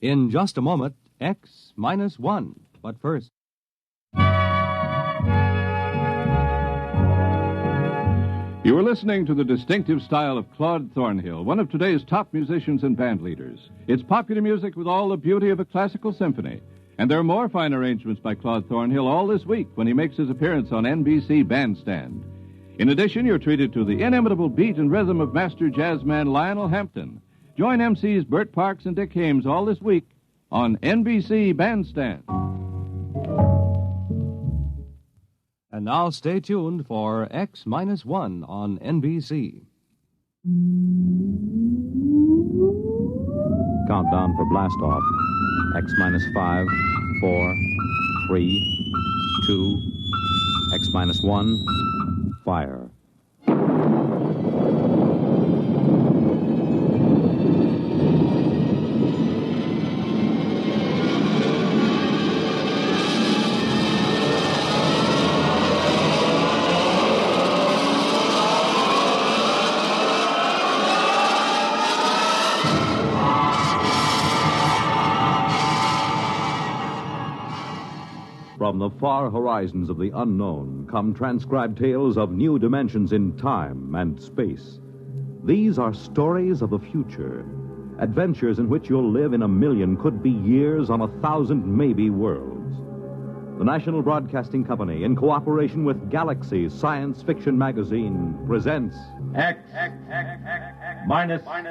In just a moment, X-1. But first... You are listening to the distinctive style of Claude Thornhill, one of today's top musicians and band leaders. It's popular music with all the beauty of a classical symphony. And there are more fine arrangements by Claude Thornhill all this week when he makes his appearance on NBC Bandstand. In addition, you're treated to the inimitable beat and rhythm of master jazzman Lionel Hampton. Join MCs Bert Parks and Dick Hames all this week on NBC Bandstand. And now stay tuned for X-1 on NBC. Countdown for blast off. X-5, 4, 3, 2, X-1, fire. From the far horizons of the unknown come transcribed tales of new dimensions in time and space. These are stories of the future, adventures in which you'll live in a million, could be years, on 1,000 maybe worlds. The National Broadcasting Company, in cooperation with Galaxy Science Fiction Magazine, presents X minus one.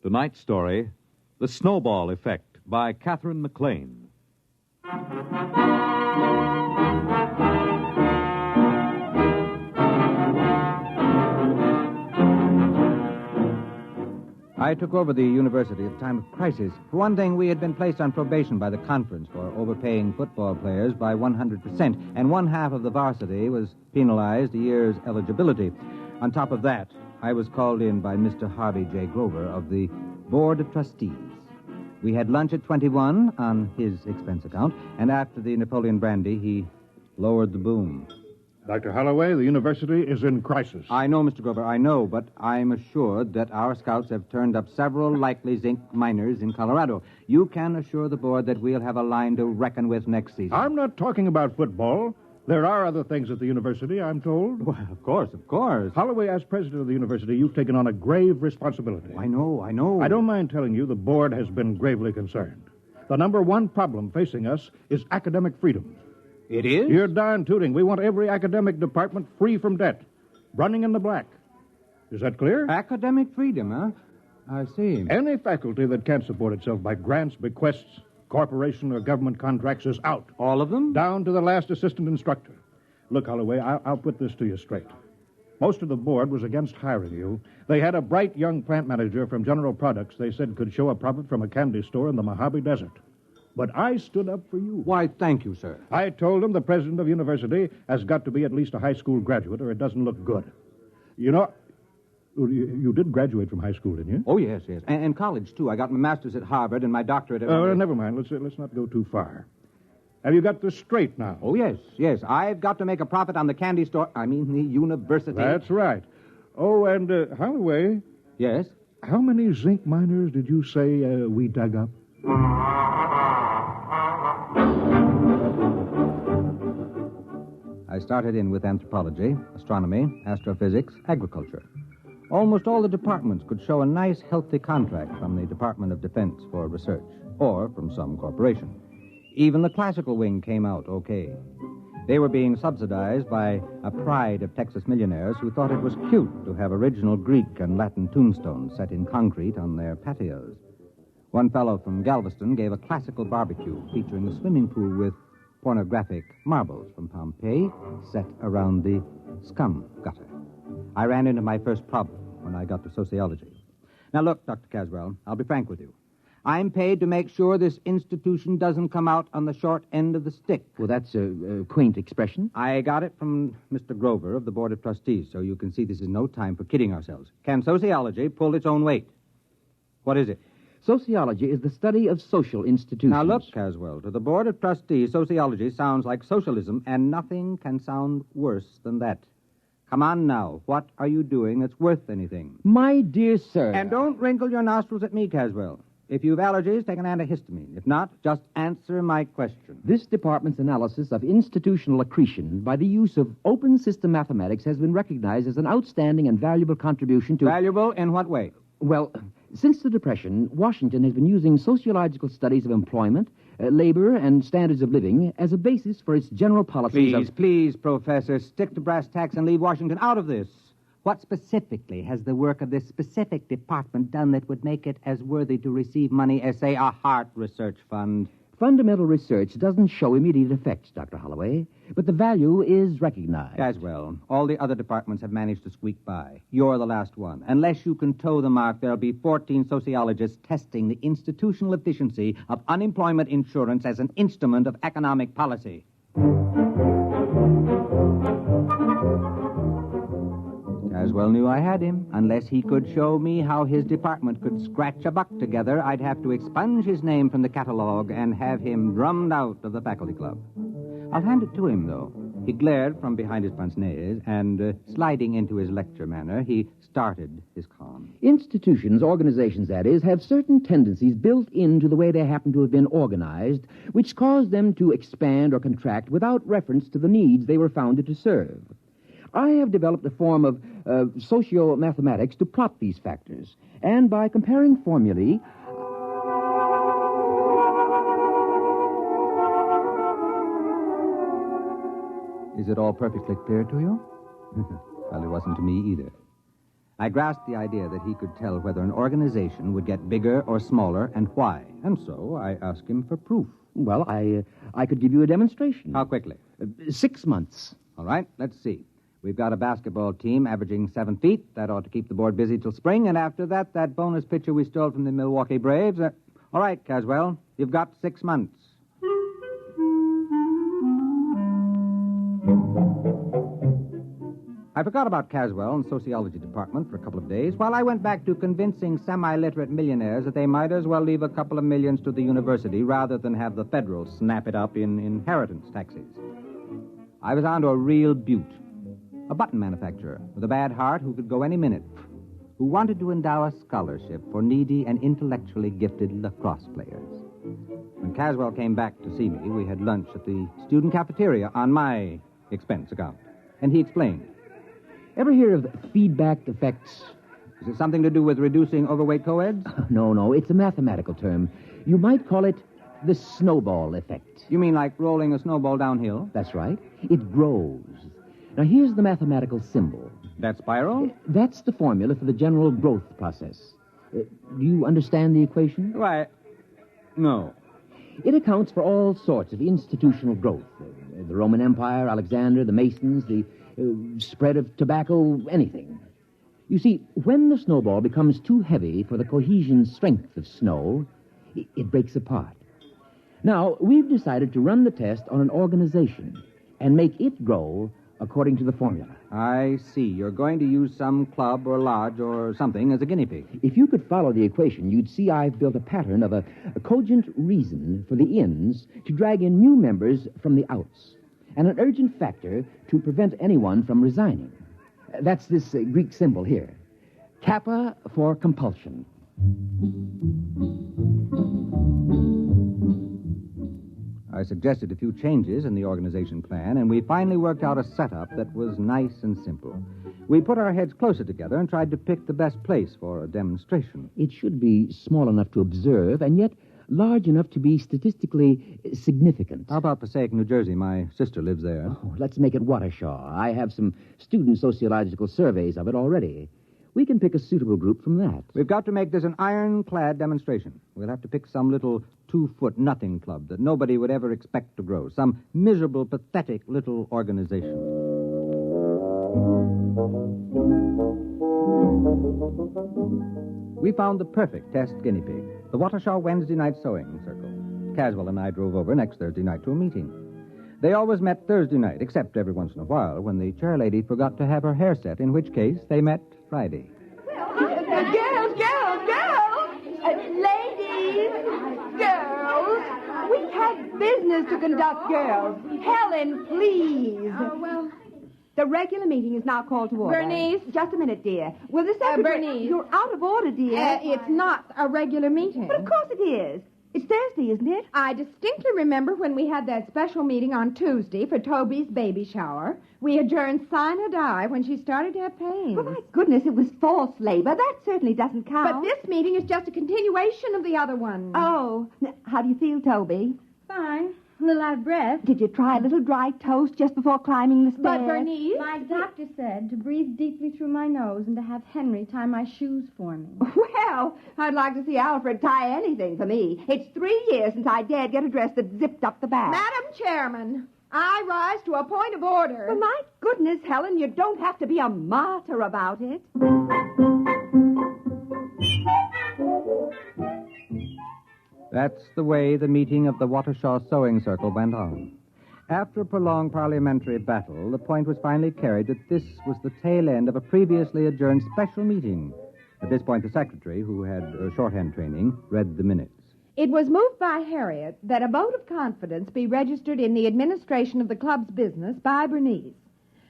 Tonight's story, The Snowball Effect, by Catherine McLean. I took over the university at a time of crisis. For one thing, we had been placed on probation by the conference for overpaying football players by 100%, and one half of the varsity was penalized a year's eligibility. On top of that, I was called in by Mr. Harvey J. Grover of the Board of Trustees. We had lunch at 21 on his expense account, and after the Napoleon brandy, he lowered the boom. Dr. Holloway, the university is in crisis. I know, Mr. Grover, I know, but I'm assured that our scouts have turned up several likely zinc miners in Colorado. You can assure the board that we'll have a line to reckon with next season. I'm not talking about football. There are other things at the university, I'm told. Well, of course. Holloway, as president of the university, you've taken on a grave responsibility. I know. I don't mind telling you the board has been gravely concerned. The number one problem facing us is academic freedom. It is? You're darn tooting. We want every academic department free from debt, running in the black. Is that clear? Academic freedom, huh? I see. Any faculty that can't support itself by grants, bequests, corporation, or government contracts is out. All of them? Down to the last assistant instructor. Look, Holloway, I'll put this to you straight. Most of the board was against hiring you. They had a bright young plant manager from General Products they said could show a profit from a candy store in the Mojave Desert. But I stood up for you. Why, thank you, sir. I told them the president of the university has got to be at least a high school graduate or it doesn't look good. You know, you did graduate from high school, didn't you? Oh, yes. And college, too. I got my master's at Harvard and my doctorate at... Never mind. Let's not go too far. Have you got this straight now? Oh, yes. I've got to make a profit on the candy store... the university. That's right. Oh, and, Holloway... Yes? How many zinc miners did you say we dug up? I started in with anthropology, astronomy, astrophysics, agriculture. Almost all the departments could show a nice, healthy contract from the Department of Defense for research, or from some corporation. Even the classical wing came out okay. They were being subsidized by a pride of Texas millionaires who thought it was cute to have original Greek and Latin tombstones set in concrete on their patios. One fellow from Galveston gave a classical barbecue featuring a swimming pool with pornographic marbles from Pompeii set around the scum gutter. I ran into my first problem when I got to sociology. Now, look, Dr. Caswell, I'll be frank with you. I'm paid to make sure this institution doesn't come out on the short end of the stick. Well, that's a quaint expression. I got it from Mr. Grover of the Board of Trustees, so you can see this is no time for kidding ourselves. Can sociology pull its own weight? What is it? Sociology is the study of social institutions. Now, look, Caswell, to the Board of Trustees, sociology sounds like socialism, and nothing can sound worse than that. Come on now. What are you doing that's worth anything? My dear sir. And don't wrinkle your nostrils at me, Caswell. If you've allergies, take an antihistamine. If not, just answer my question. This department's analysis of institutional accretion by the use of open system mathematics has been recognized as an outstanding and valuable contribution to... Valuable in what way? Well, since the Depression, Washington has been using sociological studies of employment, labor, and standards of living as a basis for its general policies Please, Professor, stick to brass tacks and leave Washington out of this. What specifically has the work of this specific department done that would make it as worthy to receive money as, say, a heart research fund? Fundamental research doesn't show immediate effects, Dr. Holloway, but the value is recognized. Caswell, all the other departments have managed to squeak by. You're the last one. Unless you can toe the mark, there'll be 14 sociologists testing the institutional efficiency of unemployment insurance as an instrument of economic policy. Caswell knew I had him. Unless he could show me how his department could scratch a buck together, I'd have to expunge his name from the catalog and have him drummed out of the faculty club. I'll hand it to him, though. He glared from behind his pince-nez, and sliding into his lecture manner, he started his con. Institutions, organizations, that is, have certain tendencies built into the way they happen to have been organized, which cause them to expand or contract without reference to the needs they were founded to serve. I have developed a form of socio-mathematics to plot these factors, and by comparing formulae... Is it all perfectly clear to you? Well, it wasn't to me either. I grasped the idea that he could tell whether an organization would get bigger or smaller and why, and so I asked him for proof. Well, I could give you a demonstration. How quickly? 6 months. All right, let's see. We've got a basketball team averaging 7 feet. That ought to keep the board busy till spring. And after that, that bonus pitcher we stole from the Milwaukee Braves. All right, Caswell, you've got 6 months. I forgot about Caswell and sociology department for a couple of days while I went back to convincing semi-literate millionaires that they might as well leave a couple of millions to the university rather than have the federal snap it up in inheritance taxes. I was on to a real beaut. A button manufacturer with a bad heart who could go any minute, who wanted to endow a scholarship for needy and intellectually gifted lacrosse players. When Caswell came back to see me, we had lunch at the student cafeteria on my expense account. And he explained. Ever hear of feedback effects? Is it something to do with reducing overweight co-eds? No, it's a mathematical term. You might call it the snowball effect. You mean like rolling a snowball downhill? That's right. It grows. Now, here's the mathematical symbol. That spiral? That's the formula for the general growth process. Do you understand the equation? Why, no. It accounts for all sorts of institutional growth. The Roman Empire, Alexander, the Masons, the spread of tobacco, anything. You see, when the snowball becomes too heavy for the cohesion strength of snow, it breaks apart. Now, we've decided to run the test on an organization and make it grow according to the formula. I see. You're going to use some club or lodge or something as a guinea pig. If you could follow the equation, you'd see I've built a pattern of a cogent reason for the ins to drag in new members from the outs, and an urgent factor to prevent anyone from resigning. That's this Greek symbol here. Kappa for compulsion. I suggested a few changes in the organization plan, and we finally worked out a setup that was nice and simple. We put our heads closer together and tried to pick the best place for a demonstration. It should be small enough to observe, and yet large enough to be statistically significant. How about Passaic, New Jersey? My sister lives there. Oh, let's make it Waukesha. I have some student sociological surveys of it already. We can pick a suitable group from that. We've got to make this an ironclad demonstration. We'll have to pick some little 2-foot nothing club that nobody would ever expect to grow. Some miserable, pathetic little organization. We found the perfect test guinea pig, the Waukesha Wednesday night sewing circle. Caswell and I drove over next Thursday night to a meeting. They always met Thursday night, except every once in a while when the chairlady forgot to have her hair set, in which case they met Friday. Girls! Ladies! business to conduct, girls. Helen, please. Well... The regular meeting is now called to order. Bernice? Just a minute, dear. Will the secretary... Bernice? You're out of order, dear. It's not a regular meeting. But of course it is. It's Thursday, isn't it? I distinctly remember when we had that special meeting on Tuesday for Toby's baby shower. We adjourned sine die when she started to have pains. Oh, my goodness, it was false labor. That certainly doesn't count. But this meeting is just a continuation of the other one. Oh. How do you feel, Toby? Fine. A little out of breath. Did you try a little dry toast just before climbing the stairs? But, Bernice... My doctor said to breathe deeply through my nose and to have Henry tie my shoes for me. Well, I'd like to see Alfred tie anything for me. It's 3 years since I dared get a dress that zipped up the back. Madam Chairman, I rise to a point of order. Well, my goodness, Helen, you don't have to be a martyr about it. That's the way the meeting of the Watershaw Sewing Circle went on. After a prolonged parliamentary battle, the point was finally carried that this was the tail end of a previously adjourned special meeting. At this point, the secretary, who had shorthand training, read the minutes. It was moved by Harriet that a vote of confidence be registered in the administration of the club's business by Bernice.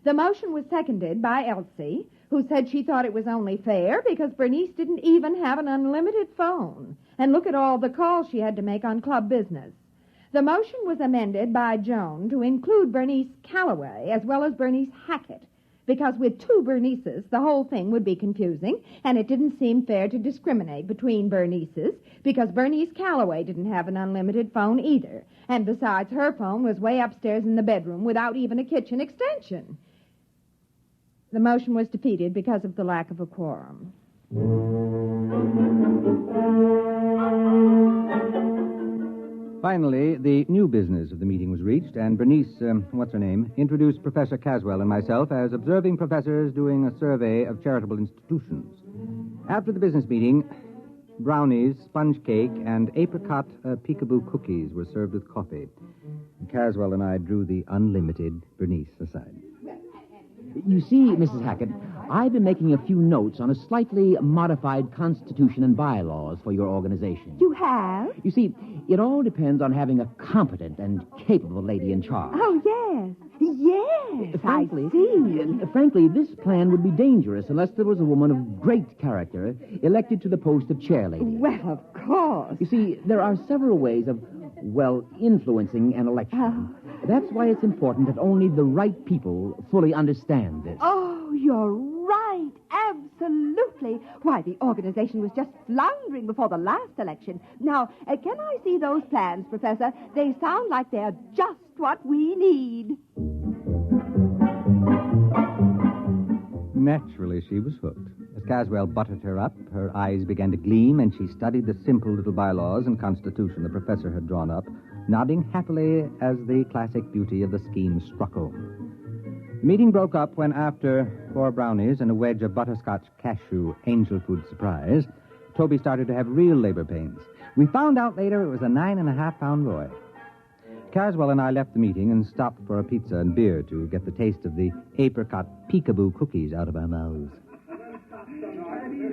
The motion was seconded by Elsie, who said she thought it was only fair because Bernice didn't even have an unlimited phone. And look at all the calls she had to make on club business. The motion was amended by Joan to include Bernice Calloway as well as Bernice Hackett, because with 2 Bernices, the whole thing would be confusing, and it didn't seem fair to discriminate between Bernices, because Bernice Calloway didn't have an unlimited phone either, and besides, her phone was way upstairs in the bedroom without even a kitchen extension. The motion was defeated because of the lack of a quorum. Finally, the new business of the meeting was reached, and Bernice, introduced Professor Caswell and myself as observing professors doing a survey of charitable institutions. After the business meeting, brownies, sponge cake, and apricot peekaboo cookies were served with coffee. Caswell and I drew the unlimited Bernice aside. You see, Mrs. Hackett, I've been making a few notes on a slightly modified constitution and bylaws for your organization. You have? You see, it all depends on having a competent and capable lady in charge. Oh, yes. Yes, frankly, I see. Frankly, this plan would be dangerous unless there was a woman of great character elected to the post of chairlady. Well, of course. You see, there are several ways of, influencing an election. Oh. That's why it's important that only the right people fully understand this. Oh, you're right. Absolutely. Why, the organization was just floundering before the last election. Now, can I see those plans, Professor? They sound like they're just what we need. Naturally, she was hooked. As Caswell buttered her up, her eyes began to gleam, and she studied the simple little bylaws and constitution the professor had drawn up, nodding happily as the classic beauty of the scheme struck home. The meeting broke up when, after 4 brownies and a wedge of butterscotch cashew angel food surprise, Toby started to have real labor pains. We found out later it was a 9.5-pound boy. Caswell and I left the meeting and stopped for a pizza and beer to get the taste of the apricot peekaboo cookies out of our mouths.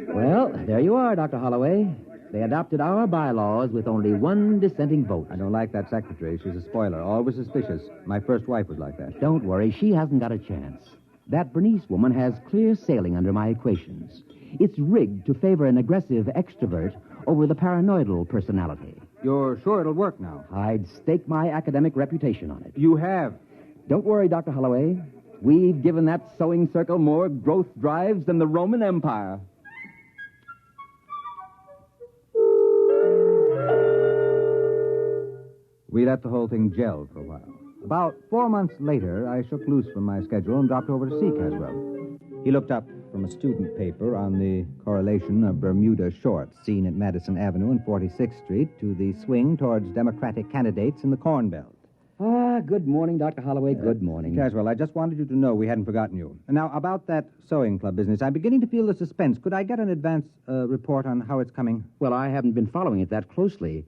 Well, there you are, Dr. Holloway. They adopted our bylaws with only 1 dissenting vote. I don't like that secretary. She's a spoiler, always suspicious. My first wife was like that. Don't worry, she hasn't got a chance. That Bernice woman has clear sailing under my equations. It's rigged to favor an aggressive extrovert over the paranoidal personality. You're sure it'll work now? I'd stake my academic reputation on it. You have? Don't worry, Dr. Holloway. We've given that sewing circle more growth drives than the Roman Empire. We let the whole thing gel for a while. About 4 months later, I shook loose from my schedule and dropped over to see Caswell. He looked up from a student paper on the correlation of Bermuda shorts seen at Madison Avenue and 46th Street to the swing towards Democratic candidates in the Corn Belt. Good morning, Dr. Holloway. Good morning. Caswell, I just wanted you to know we hadn't forgotten you. Now, about that sewing club business, I'm beginning to feel the suspense. Could I get an advance report on how it's coming? Well, I haven't been following it that closely.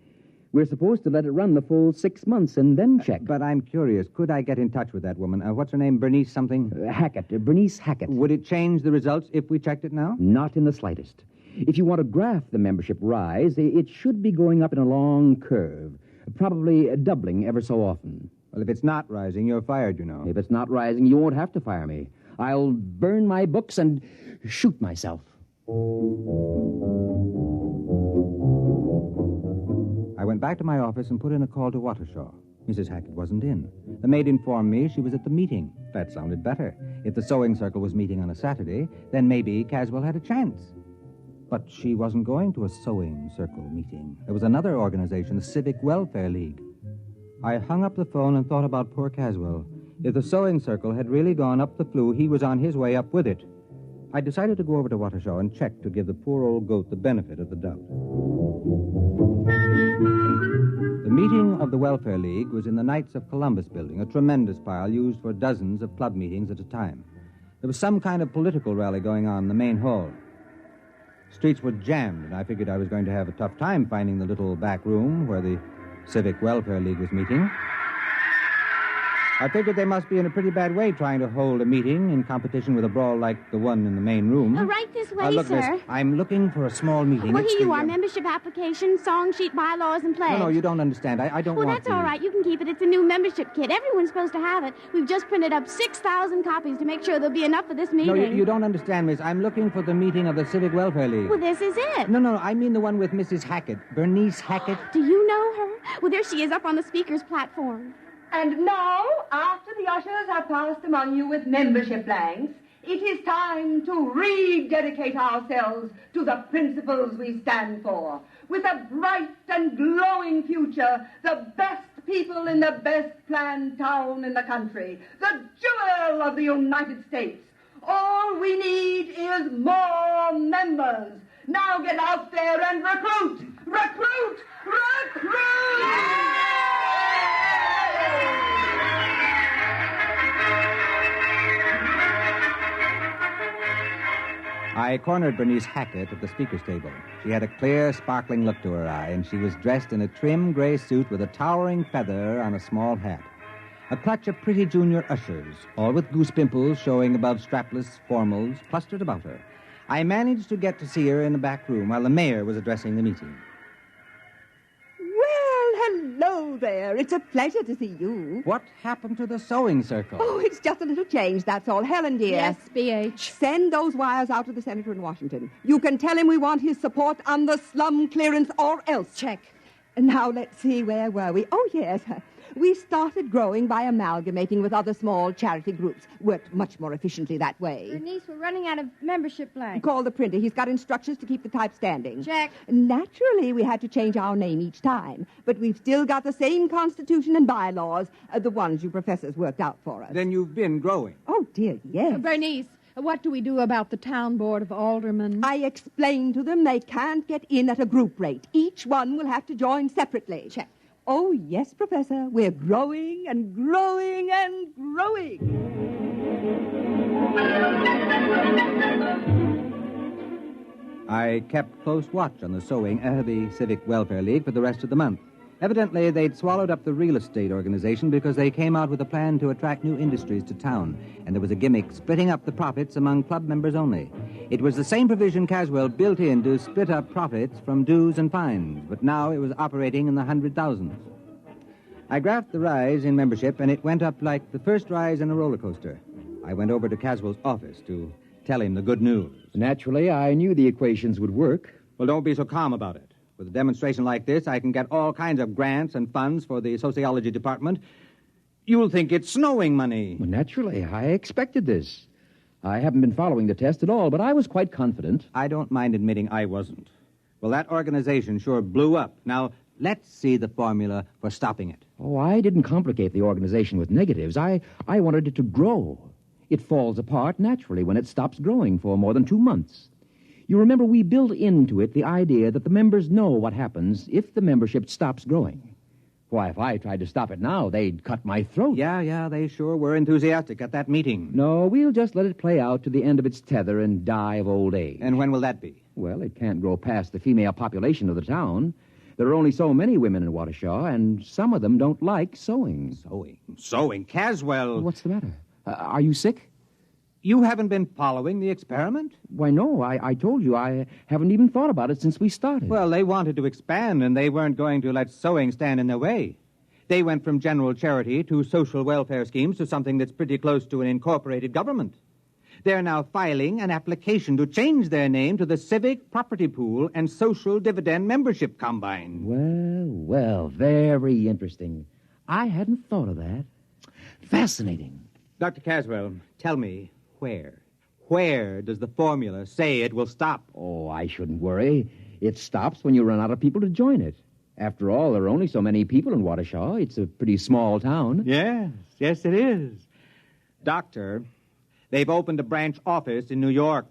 We're supposed to let it run the full 6 months and then check. But I'm curious. Could I get in touch with that woman? What's her name? Bernice something? Hackett. Bernice Hackett. Would it change the results if we checked it now? Not in the slightest. If you want to graph the membership rise, it should be going up in a long curve. Probably doubling ever so often. Well, if it's not rising, you're fired, you know. If it's not rising, you won't have to fire me. I'll burn my books and shoot myself. I went back to my office and put in a call to Watershaw. Mrs. Hackett wasn't in. The maid informed me she was at the meeting. That sounded better. If the sewing circle was meeting on a Saturday, then maybe Caswell had a chance. But she wasn't going to a sewing circle meeting. There was another organization, the Civic Welfare League. I hung up the phone and thought about poor Caswell. If the sewing circle had really gone up the flue, he was on his way up with it. I decided to go over to Watershaw and check to give the poor old goat the benefit of the doubt. The meeting of the Welfare League was in the Knights of Columbus building, a tremendous pile used for dozens of club meetings at a time. There was some kind of political rally going on in the main hall. Streets were jammed, and I figured I was going to have a tough time finding the little back room where the Civic Welfare League was meeting. I figured they must be in a pretty bad way trying to hold a meeting in competition with a brawl like the one in the main room. Right this way, look, sir. Miss, I'm looking for a small meeting. Well, It's here you the, are. Membership application, song sheet, bylaws, and pledge. No, you don't understand. I don't well, want that's to. all right. You can keep it. It's a new membership kit. Everyone's supposed to have it. We've just printed up 6,000 copies to make sure there'll be enough for this meeting. No, you don't understand, Miss. I'm looking for the meeting of the Civic Welfare League. Well, this is it. No, I mean the one with Mrs. Hackett. Bernice Hackett. Do you know her? Well, there she is up on the speaker's platform. And now, after the ushers have passed among you with membership blanks, it is time to rededicate ourselves to the principles we stand for. With a bright and glowing future, the best people in the best planned town in the country, the jewel of the United States. All we need is more members. Now get out there and recruit! Recruit! Recruit! I cornered Bernice Hackett at the speaker's table. She had a clear, sparkling look to her eye, and she was dressed in a trim gray suit with a towering feather on a small hat. A clutch of pretty junior ushers, all with goose pimples showing above strapless formals, clustered about her. I managed to get to see her in the back room while the mayor was addressing the meeting. Hello there. It's a pleasure to see you. What happened to the sewing circle? Oh, it's just a little change, that's all. Helen, dear. Yes, BH. Send those wires out to the senator in Washington. You can tell him we want his support on the slum clearance or else. Check. Now, let's see, where were we? Oh, yes. We started growing by amalgamating with other small charity groups. Worked much more efficiently that way. Bernice, we're running out of membership blanks. Call the printer. He's got instructions to keep the type standing. Check. Naturally, we had to change our name each time, but we've still got the same constitution and bylaws, the ones you professors worked out for us. Then you've been growing. Oh, dear, yes. Bernice, what do we do about the town board of aldermen? I explained to them they can't get in at a group rate. Each one will have to join separately. Check. Oh, yes, Professor. We're growing and growing and growing. I kept close watch on the sewing the Civic Welfare League for the rest of the month. Evidently, they'd swallowed up the real estate organization because they came out with a plan to attract new industries to town, and there was a gimmick splitting up the profits among club members only. It was the same provision Caswell built in to split up profits from dues and fines, but now it was operating in the 100,000s. I graphed the rise in membership, and it went up like the first rise in a roller coaster. I went over to Caswell's office to tell him the good news. Naturally, I knew the equations would work. Well, don't be so calm about it. With a demonstration like this, I can get all kinds of grants and funds for the sociology department. You'll think it's snowing money. Well, naturally, I expected this. I haven't been following the test at all, but I was quite confident. I don't mind admitting I wasn't. Well, that organization sure blew up. Now, let's see the formula for stopping it. Oh, I didn't complicate the organization with negatives. I wanted it to grow. It falls apart naturally when it stops growing for more than 2 months. You remember, we built into it the idea that the members know what happens if the membership stops growing. Why, if I tried to stop it now, they'd cut my throat. Yeah, they sure were enthusiastic at that meeting. No, we'll just let it play out to the end of its tether and die of old age. And when will that be? Well, it can't grow past the female population of the town. There are only so many women in Watershaw, and some of them don't like sewing. Sewing? Caswell! Well, what's the matter? Are you sick? You haven't been following the experiment? Why, no, I told you I haven't even thought about it since we started. Well, they wanted to expand, and they weren't going to let sewing stand in their way. They went from general charity to social welfare schemes to something that's pretty close to an incorporated government. They're now filing an application to change their name to the Civic Property Pool and Social Dividend Membership Combine. Well, very interesting. I hadn't thought of that. Fascinating. Dr. Caswell, tell me, where does the formula say it will stop? Oh, I shouldn't worry. It stops when you run out of people to join it. After all, there are only so many people in Waukesha. It's a pretty small town. Yes, it is. Doctor, they've opened a branch office in New York.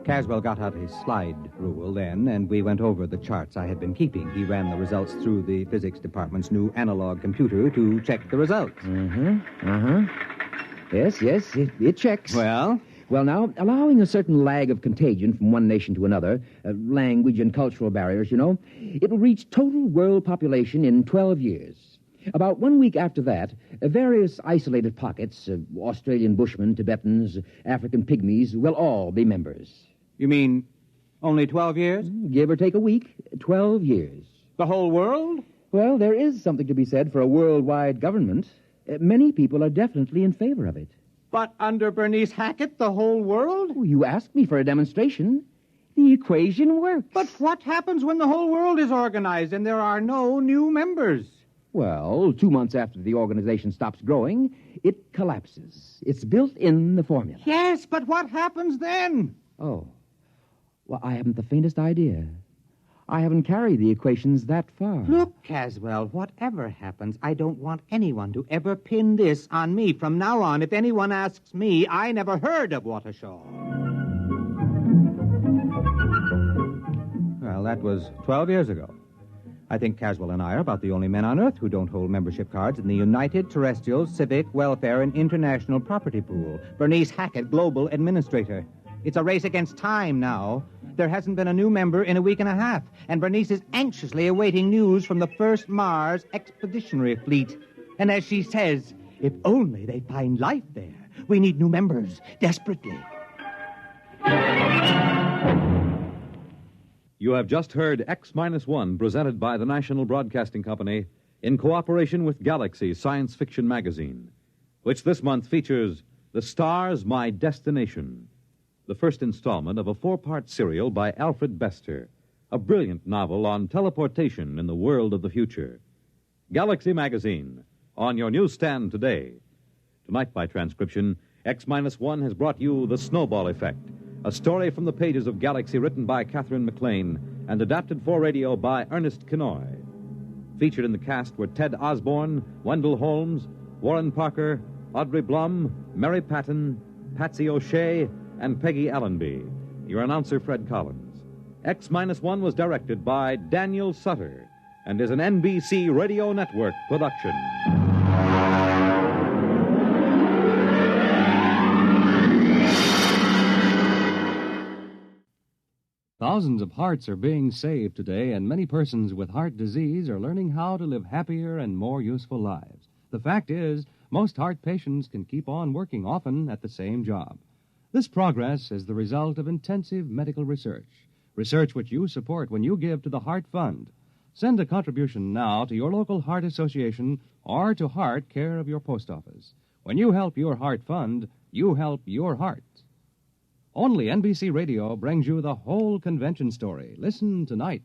Caswell got out his slide rule then, and we went over the charts I had been keeping. He ran the results through the physics department's new analog computer to check the results. Yes, it checks. Well, now, allowing a certain lag of contagion from one nation to another, language and cultural barriers, it will reach total world population in 12 years. About 1 week after that, various isolated pockets, Australian Bushmen, Tibetans, African Pygmies, will all be members. You mean only 12 years? Give or take a week, 12 years. The whole world? Well, there is something to be said for a worldwide government. Many people are definitely in favor of it. But under Bernice Hackett, the whole world? Oh, you asked me for a demonstration. The equation works. But what happens when the whole world is organized and there are no new members? Well, 2 months after the organization stops growing, it collapses. It's built in the formula. Yes, but what happens then? Oh. Well, I haven't the faintest idea. I haven't carried the equations that far. Look, Caswell, whatever happens, I don't want anyone to ever pin this on me. From now on, if anyone asks me, I never heard of Waukesha. Well, that was 12 years ago. I think Caswell and I are about the only men on Earth who don't hold membership cards in the United Terrestrial Civic Welfare and International Property Pool. Bernice Hackett, Global Administrator. It's a race against time now. There hasn't been a new member in a week and a half, and Bernice is anxiously awaiting news from the first Mars Expeditionary Fleet. And as she says, if only they find life there. We need new members, desperately. You have just heard X-1, presented by the National Broadcasting Company in cooperation with Galaxy Science Fiction Magazine, which this month features The Stars, My Destination, the first installment of a 4-part serial by Alfred Bester, a brilliant novel on teleportation in the world of the future. Galaxy Magazine, on your newsstand today. Tonight, by transcription, X-1 has brought you The Snowball Effect, a story from the pages of Galaxy written by Catherine McLean and adapted for radio by Ernest Kenoy. Featured in the cast were Ted Osborne, Wendell Holmes, Warren Parker, Audrey Blum, Mary Patton, Patsy O'Shea, and Peggy Allenby. Your announcer, Fred Collins. X-1 was directed by Daniel Sutter and is an NBC Radio Network production. Thousands of hearts are being saved today, and many persons with heart disease are learning how to live happier and more useful lives. The fact is, most heart patients can keep on working often at the same job. This progress is the result of intensive medical research which you support when you give to the Heart Fund. Send a contribution now to your local Heart Association or to Heart, care of your post office. When you help your Heart Fund, you help your heart. Only NBC Radio brings you the whole convention story. Listen tonight.